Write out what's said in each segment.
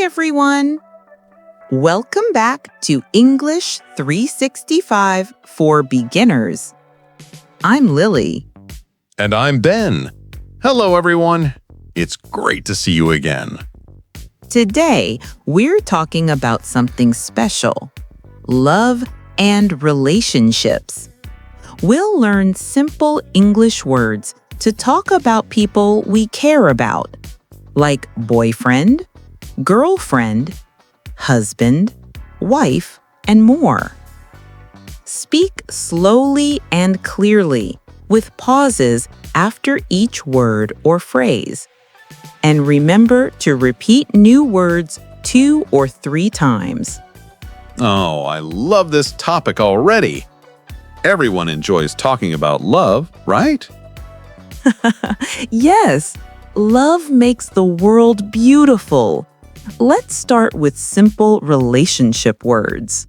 everyone! Welcome back to English 365 for Beginners. I'm Lily. And I'm Ben. Hello, everyone. It's great to see you again. Today, we're talking about something special: love and relationships. We'll learn simple English words to talk about people we care about, like boyfriend, girlfriend, husband, wife, and more. Speak slowly and clearly, with pauses after each word or phrase. And remember to repeat new words 2 or 3 times. Oh, I love this topic already. Everyone enjoys talking about love, right? Yes, love makes the world beautiful. Let's start with simple relationship words.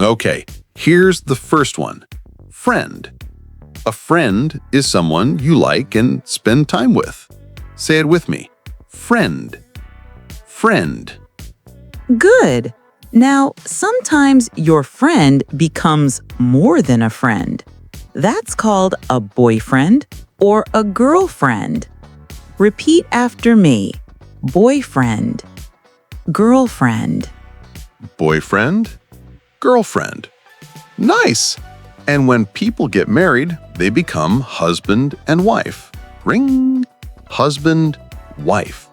Okay, here's the first one. Friend. A friend is someone you like and spend time with. Say it with me. Friend. Friend. Good. Now, sometimes your friend becomes more than a friend. That's called a boyfriend or a girlfriend. Repeat after me. Boyfriend. Girlfriend. Boyfriend. Girlfriend. Nice! And when people get married, they become husband and wife. Ring. Husband, wife.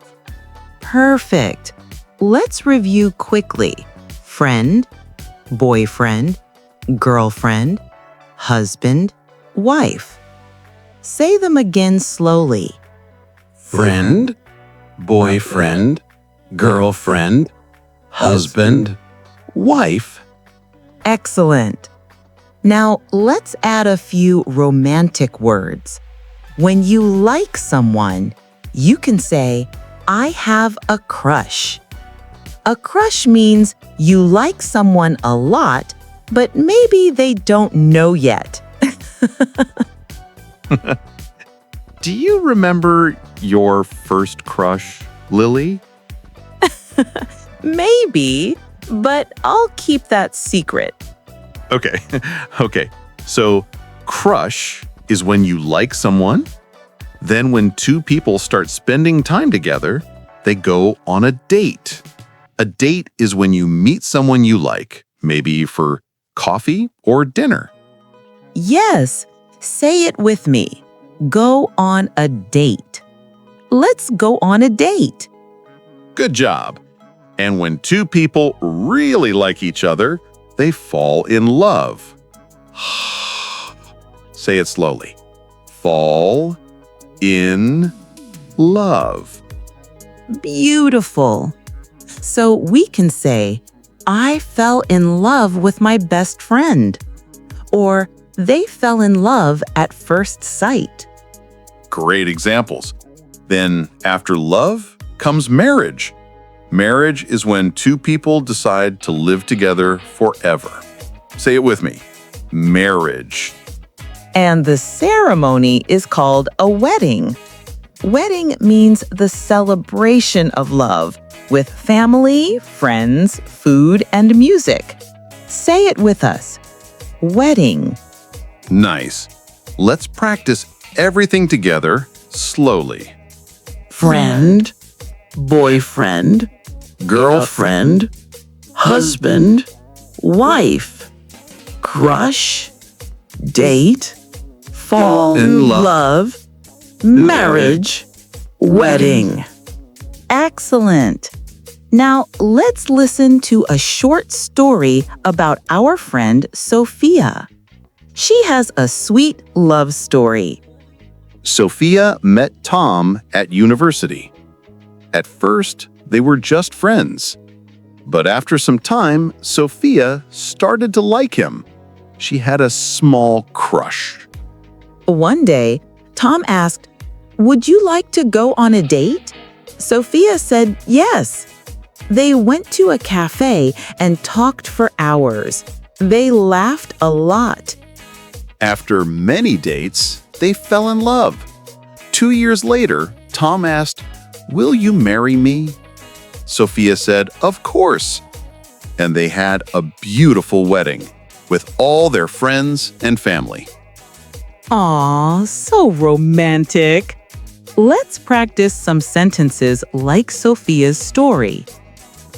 Perfect. Let's review quickly. Friend, boyfriend, girlfriend, husband, wife. Say them again slowly. Friend, boyfriend, girlfriend, husband, wife. Excellent. Now, let's add a few romantic words. When you like someone, you can say, I have a crush. A crush means you like someone a lot, but maybe they don't know yet. Do you remember your first crush, Lily? Maybe, but I'll keep that secret. Okay. So, crush is when you like someone. Then when two people start spending time together, they go on a date. A date is when you meet someone you like, maybe for coffee or dinner. Yes, say it with me. Go on a date. Let's go on a date. Good job. And when two people really like each other, they fall in love. Say it slowly. Fall in love. Beautiful. So we can say, I fell in love with my best friend. Or they fell in love at first sight. Great examples. Then after love comes marriage. Marriage is when two people decide to live together forever. Say it with me. Marriage. And the ceremony is called a wedding. Wedding means the celebration of love with family, friends, food, and music. Say it with us. Wedding. Nice. Let's practice everything together slowly. Friend, boyfriend, girlfriend, husband, wife, crush, date, fall in love, marriage, wedding. Excellent. Now let's listen to a short story about our friend Sophia. She has a sweet love story. Sophia met Tom at university. At first, they were just friends. But after some time, Sophia started to like him. She had a small crush. One day, Tom asked, "Would you like to go on a date?" Sophia said yes. They went to a cafe and talked for hours. They laughed a lot. After many dates, they fell in love. 2 years later, Tom asked, "Will you marry me?" Sophia said, "Of course." And they had a beautiful wedding with all their friends and family. Aw, so romantic. Let's practice some sentences like Sophia's story.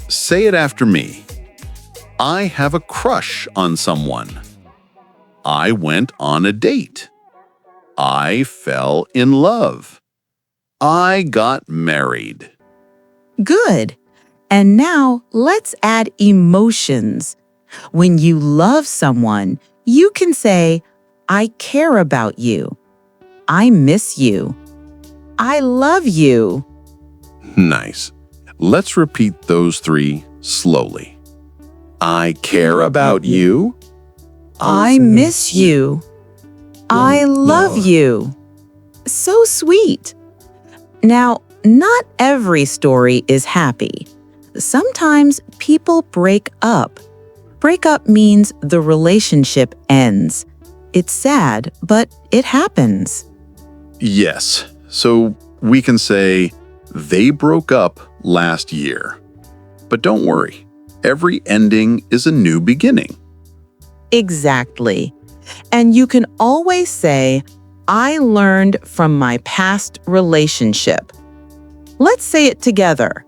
Say it after me. I have a crush on someone. I went on a date. I fell in love. I got married. Good. And now let's add emotions. When you love someone, you can say, I care about you. I miss you. I love you. Nice. Let's repeat those three slowly. I care about you. I miss you. I love you. So sweet. Now, not every story is happy. Sometimes people break up. Break up means the relationship ends. It's sad, but it happens. Yes. So we can say, they broke up last year. But don't worry, every ending is a new beginning. Exactly. And you can always say, I learned from my past relationship. Let's say it together.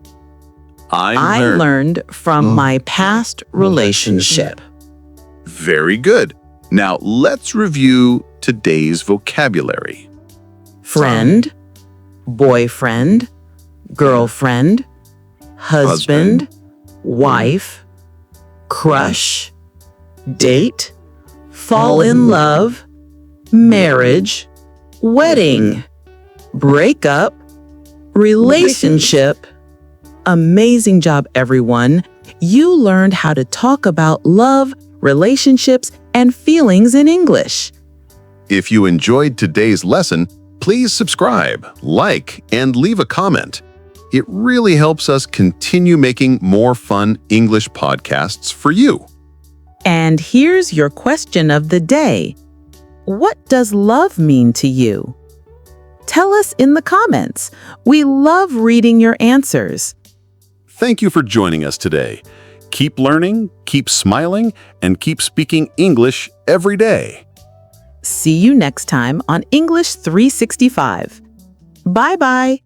I learned from my past relationship. Very good. Now let's review today's vocabulary. Friend, boyfriend, girlfriend, husband, wife, crush, date, fall in love, marriage, wedding, breakup, relationship. Amazing job, everyone. You learned how to talk about love, relationships, and feelings in English. If you enjoyed today's lesson, please subscribe, like, and leave a comment. It really helps us continue making more fun English podcasts for you. And here's your question of the day. What does love mean to you? Tell us in the comments. We love reading your answers. Thank you for joining us today. Keep learning, keep smiling, and keep speaking English every day. See you next time on English 365. Bye-bye.